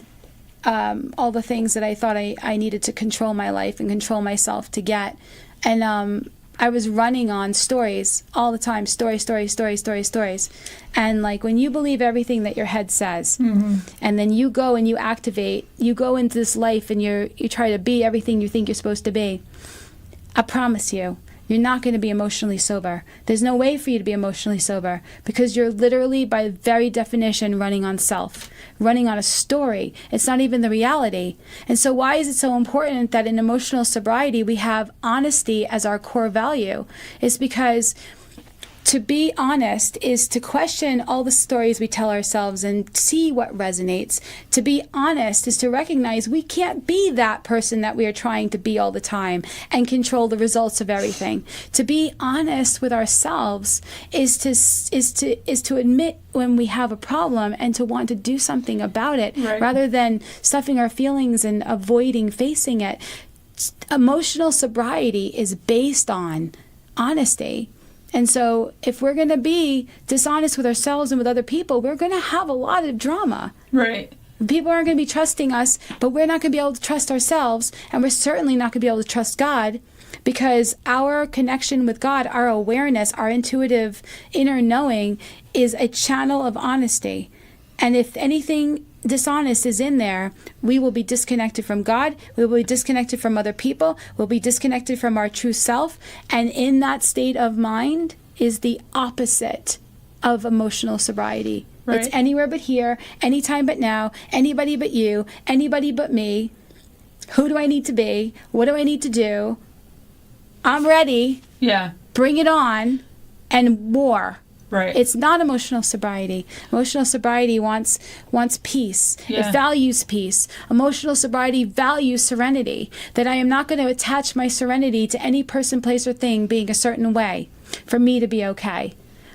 all the things that I thought I needed to control my life and control myself to get. And I was running on stories all the time, stories. And when you believe everything that your head says, mm-hmm. and then you go and you activate, you go into this life and you try to be everything you think you're supposed to be, I promise you're not going to be emotionally sober. There's no way for you to be emotionally sober because you're literally, by very definition, running on self, running on a story. It's not even the reality. And so why is it so important that in emotional sobriety we have honesty as our core value? It's because to be honest is to question all the stories we tell ourselves and see what resonates. To be honest is to recognize we can't be that person that we are trying to be all the time and control the results of everything. To be honest with ourselves is to admit when we have a problem and to want to do something about it, right, rather than stuffing our feelings and avoiding facing it. Emotional sobriety is based on honesty. And so if we're going to be dishonest with ourselves and with other people, we're going to have a lot of drama. Right. People aren't going to be trusting us, but we're not going to be able to trust ourselves, and we're certainly not going to be able to trust God, because our connection with God, our awareness, our intuitive inner knowing is a channel of honesty. And if anything dishonest is in there, we will be disconnected from God, we will be disconnected from other people, we'll be disconnected from our true self, and in that state of mind is the opposite of emotional sobriety. Right. It's anywhere but here, anytime but now, anybody but you, anybody but me. Who do I need to be? What do I need to do? I'm ready. Yeah. Bring it on. And war. Right. It's not emotional sobriety. Emotional sobriety wants peace. Yeah. It values peace. Emotional sobriety values serenity. That I am not going to attach my serenity to any person, place, or thing being a certain way for me to be okay.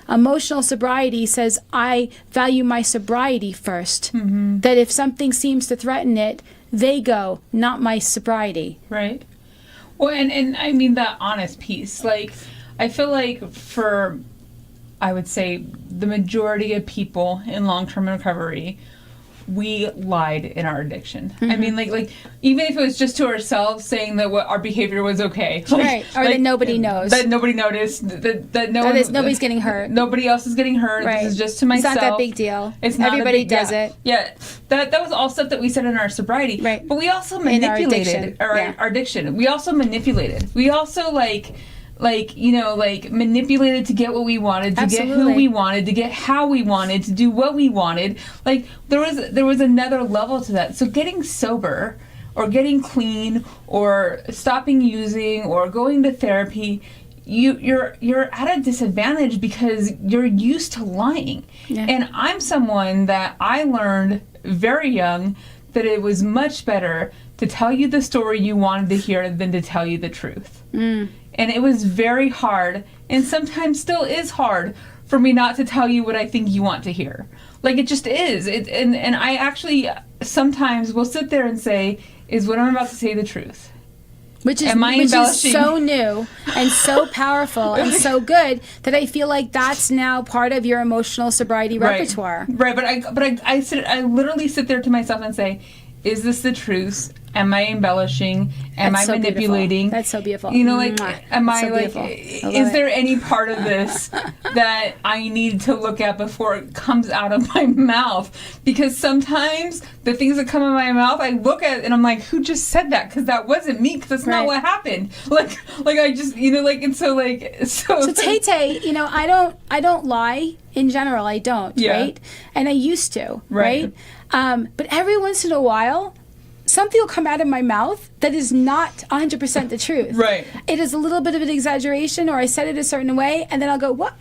Emotional sobriety says I value my sobriety first. Mm-hmm. That if something seems to threaten it, they go, not my sobriety. Right. Well, and I mean that honest piece. Like, I feel like I would say the majority of people in long-term recovery, we lied in our addiction. I mean, like even if it was just to ourselves saying that what our behavior was okay, right? Or that nobody knows, that nobody noticed, that nobody's getting hurt, nobody else is getting hurt. Right. This is just to myself. It's not that big deal. It's not everybody does it. Yeah, that was all stuff that we said in our sobriety. Right. But we also manipulated our addiction. We also manipulated. We also manipulated to get what we wanted, to get who we wanted, to get how we wanted, to do what we wanted. Like there was another level to that. So getting sober or getting clean or stopping using or going to therapy, you're at a disadvantage because you're used to lying. Yeah. And I'm someone that I learned very young that it was much better to tell you the story you wanted to hear than to tell you the truth. And it was very hard, and sometimes still is hard, for me not to tell you what I think you want to hear. Like, it just is. And I actually sometimes will sit there and say, is what I'm about to say the truth? Which is so new and so powerful and so good that I feel like that's now part of your emotional sobriety repertoire. Right, but I literally sit there to myself and say, is this the truth? Am I embellishing? Am I manipulating? That's so beautiful. You know, like, am I like, is there any part of this that I need to look at before it comes out of my mouth? Because sometimes the things that come out of my mouth, I look at it and I'm like, who just said that? Because that wasn't me. Because that's not what happened. Like I just, and so Tay, I don't lie in general. I don't, right? And I used to, right? But every once in a while, something will come out of my mouth that is not 100% the truth. Right. It is a little bit of an exaggeration, or I said it a certain way, and then I'll go, what?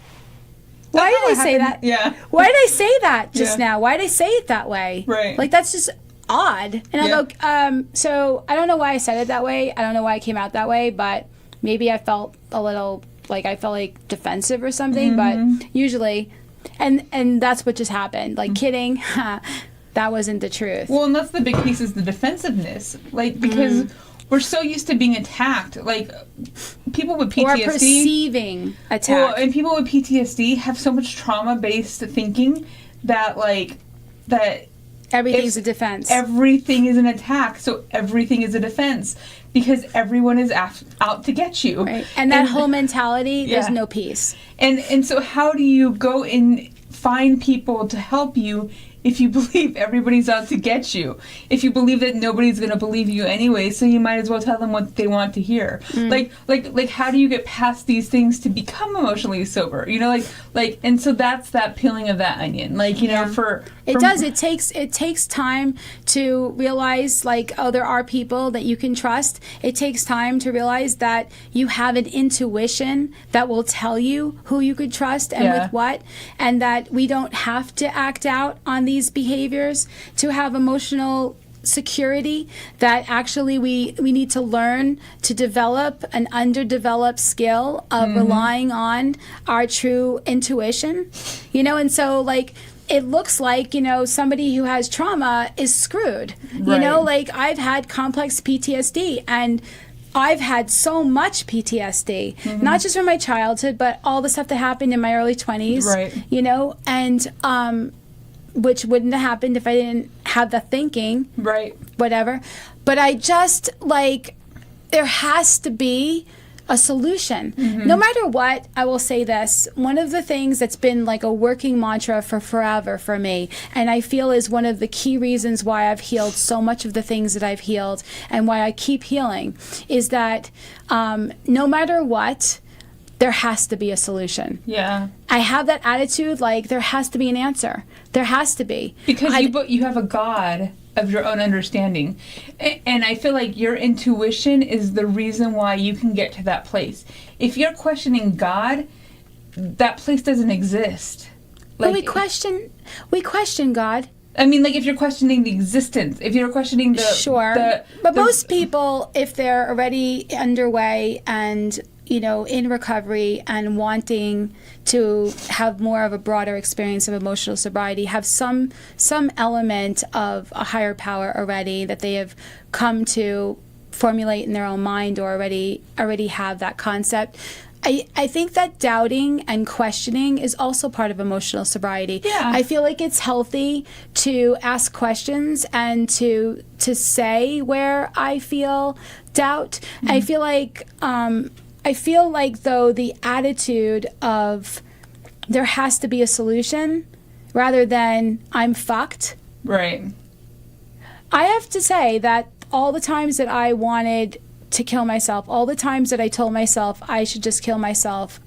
Why did I say that? Yeah. Why did I say that just now? Why did I say it that way? Right. Like, that's just odd. And I'll go, so I don't know why I said it that way. I don't know why it came out that way, but maybe I felt a little, I felt like defensive or something, but usually, and that's what just happened. Like, kidding. That wasn't the truth. Well, and that's the big piece, is the defensiveness. Like, because we're so used to being attacked. Like, people with PTSD... Or perceiving attack. Well, and people with PTSD have so much trauma-based thinking that, that... Everything's a defense. Everything is an attack, so everything is a defense. Because everyone is out to get you. Right. And that whole mentality, there's no peace. And so how do you go and find people to help you if you believe everybody's out to get you? If you believe that nobody's going to believe you anyway, so you might as well tell them what they want to hear. Like how do you get past these things to become emotionally sober? And so that's that peeling of that onion. It takes time to realize, there are people that you can trust. It takes time to realize that you have an intuition that will tell you who you could trust and with what, and that we don't have to act out on these behaviors to have emotional security, that actually we need to learn to develop an underdeveloped skill of relying on our true intuition, and so it looks like, somebody who has trauma is screwed. I've had complex PTSD, and I've had so much PTSD, not just from my childhood, but all the stuff that happened in my early 20s, and which wouldn't have happened if I didn't have the thinking, whatever. But I just, there has to be a solution. No matter what, I will say this. One of the things that's been a working mantra for forever for me, and I feel is one of the key reasons why I've healed so much of the things that I've healed and why I keep healing, is that no matter what, there has to be a solution. Yeah. I have that attitude, there has to be an answer. There has to be. Because you have a God of your own understanding. And I feel like your intuition is the reason why you can get to that place. If you're questioning God, that place doesn't exist. But we question God. I mean, if you're questioning the existence, if you're questioning but most people, if they're already underway and in recovery and wanting to have more of a broader experience of emotional sobriety, have some element of a higher power already that they have come to formulate in their own mind, or already have that concept. I think that doubting and questioning is also part of emotional sobriety. Yeah. I feel like it's healthy to ask questions and to say where I feel doubt. Mm-hmm. I feel like though the attitude of there has to be a solution rather than I'm fucked. Right. I have to say that all the times that I wanted to kill myself, all the times that I told myself I should just kill myself,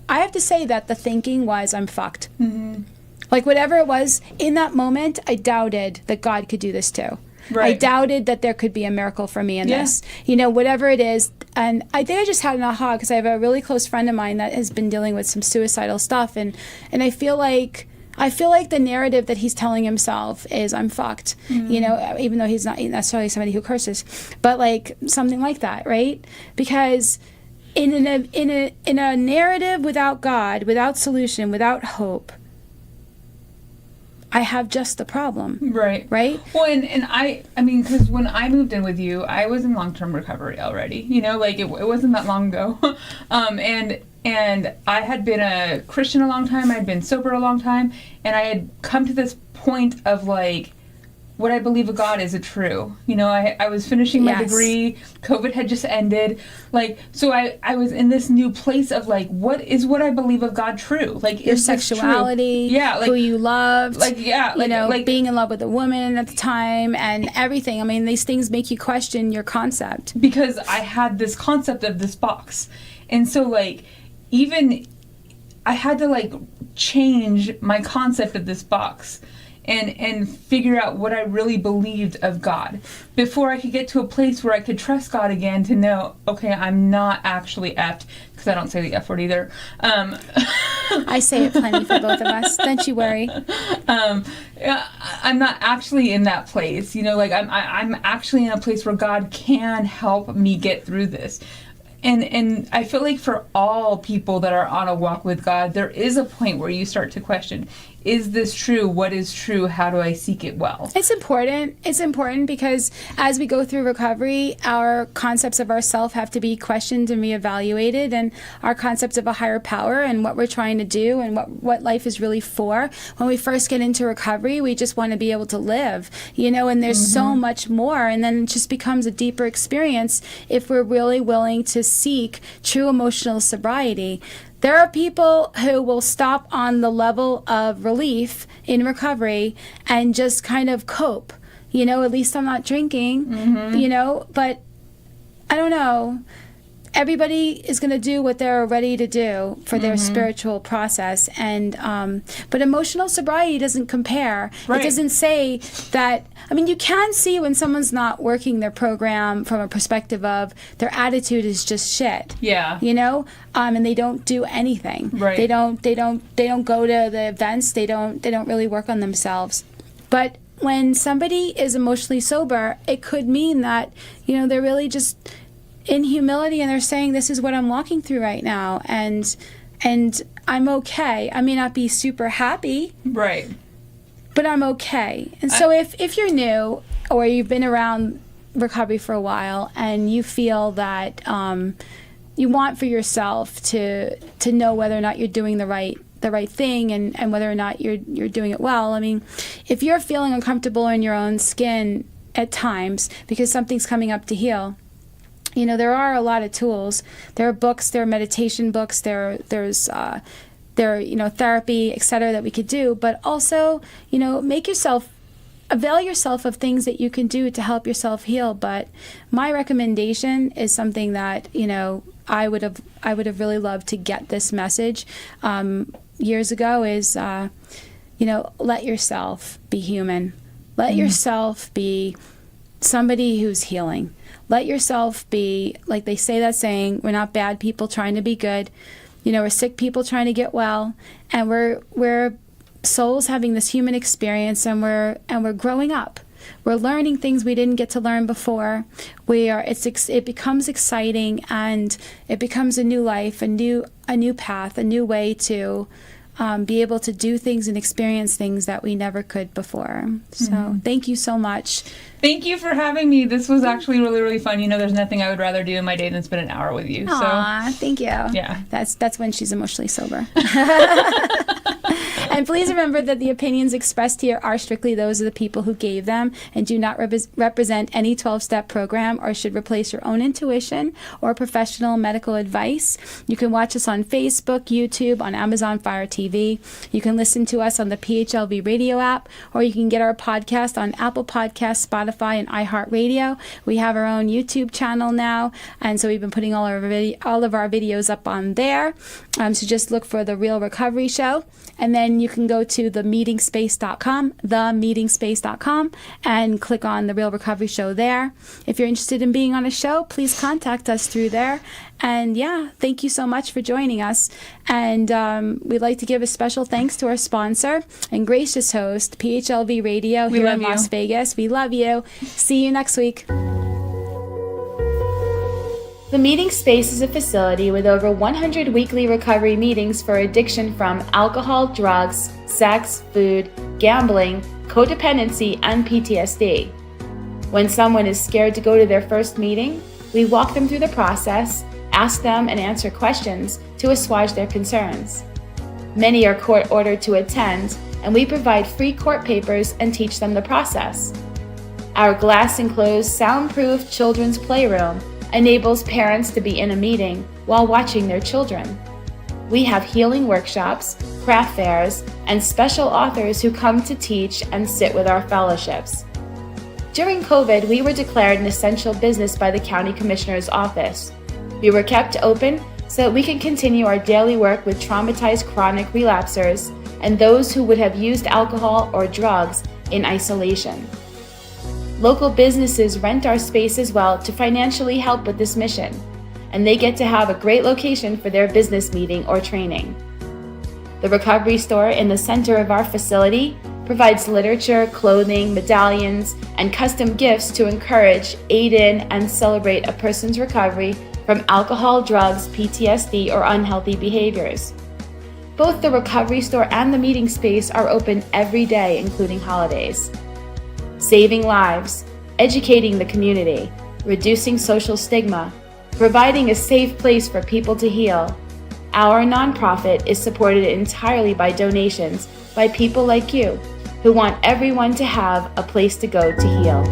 I have to say that the thinking was I'm fucked. Mm-hmm. Like whatever it was, in that moment, I doubted that God could do this too. Right. I doubted that there could be a miracle for me in this. You know, whatever it is. And I think I just had an aha because I have a really close friend of mine that has been dealing with some suicidal stuff. And I feel like the narrative that he's telling himself is I'm fucked, you know, even though he's not necessarily somebody who curses, but like something like that, right? Because in a narrative without God, without solution, without hope, I have just the problem. Right. Right? Well, and I mean, because when I moved in with you, I was in long-term recovery already, you know, like it wasn't that long ago. And I had been a Christian a long time. I'd been sober a long time. And I had come to this point of like, what I believe of God, is it true? You know, I was finishing my degree. COVID had just ended. Like, so I was in this new place of like, what I believe of God true? Like, your sexuality, like, who you loved, like, you know, like being in love with a woman at the time and everything. I mean, these things make you question your concept. Because I had this concept of this box. And so like, even I had to like change my concept of this box and figure out what I really believed of God before I could get to a place where I could trust God again to know, okay, I'm not actually effed, because I don't say the F word either. I say it plenty for both of us. Don't you worry. I'm not actually in that place, you know, like I'm actually in a place where God can help me get through this. And I feel like for all people that are on a walk with God, there is a point where you start to question, is this true? What is true? How do I seek it well? It's important. It's important because as we go through recovery, our concepts of ourself have to be questioned and reevaluated, and our concepts of a higher power and what we're trying to do and what life is really for. When we first get into recovery, we just want to be able to live, you know, and there's so much more, and then it just becomes a deeper experience if we're really willing to seek true emotional sobriety. There are people who will stop on the level of relief in recovery and just kind of cope. You know, at least I'm not drinking, you know, but I don't know. Everybody is going to do what they're ready to do for their spiritual process. And but emotional sobriety doesn't compare. Right. It doesn't say that. I mean, you can see when someone's not working their program from a perspective of their attitude is just shit. Yeah. You know, and they don't do anything. Right. They don't go to the events. They don't really work on themselves. But when somebody is emotionally sober, it could mean that, you know, they're really just in humility and they're saying, this is what I'm walking through right now, and I'm okay. I may not be super happy, right, but I'm okay. And so if you're new or you've been around recovery for a while and you feel that you want for yourself to know whether or not you're doing the right thing and whether or not you're doing it well, I mean, if you're feeling uncomfortable in your own skin at times because something's coming up to heal, you know, there are a lot of tools. There are books, there are meditation books, there's you know, therapy, etc. that we could do, but also, you know, avail yourself of things that you can do to help yourself heal. But my recommendation is something that, you know, I would have really loved to get this message years ago is, you know, let yourself be human. Let yourself be somebody who's healing. Let yourself be, like they say that saying, we're not bad people trying to be good. You know, we're sick people trying to get well, and we're souls having this human experience, and we're growing up. We're learning things we didn't get to learn before. It becomes exciting, and it becomes a new life, a new path, a new way to be able to do things and experience things that we never could before. So thank you so much. Thank you for having me. This was actually really, really fun. There's nothing I would rather do in my day than spend an hour with you. Aw, thank you. Yeah. That's when she's emotionally sober. And please remember that the opinions expressed here are strictly those of the people who gave them and do not represent any 12-step program or should replace your own intuition or professional medical advice. You can watch us on Facebook, YouTube, on Amazon Fire TV. You can listen to us on the PHLV Radio app, or you can get our podcast on Apple Podcasts, Spotify, and iHeart Radio. We have our own YouTube channel now, and so we've been putting all of our videos up on there. So just look for The Real Recovery Show. And then you can go to themetingspace.com, and click on The Real Recovery Show there. If you're interested in being on a show, please contact us through there. And thank you so much for joining us. And we'd like to give a special thanks to our sponsor and gracious host, PHLV Radio here in Las Vegas. We love you. See you next week. The Meeting Space is a facility with over 100 weekly recovery meetings for addiction from alcohol, drugs, sex, food, gambling, codependency, and PTSD. When someone is scared to go to their first meeting, we walk them through the process, ask them and answer questions to assuage their concerns. Many are court-ordered to attend, and we provide free court papers and teach them the process. Our glass-enclosed, soundproof children's playroom enables parents to be in a meeting while watching their children. We have healing workshops, craft fairs, and special authors who come to teach and sit with our fellowships. During COVID, we were declared an essential business by the County Commissioner's Office. We were kept open so that we can continue our daily work with traumatized chronic relapsers and those who would have used alcohol or drugs in isolation. Local businesses rent our space as well to financially help with this mission, and they get to have a great location for their business meeting or training. The recovery store in the center of our facility provides literature, clothing, medallions, and custom gifts to encourage, aid in, and celebrate a person's recovery from alcohol, drugs, PTSD, or unhealthy behaviors. Both the recovery store and the meeting space are open every day, including holidays. Saving lives, educating the community, reducing social stigma, providing a safe place for people to heal. Our nonprofit is supported entirely by donations by people like you who want everyone to have a place to go to heal.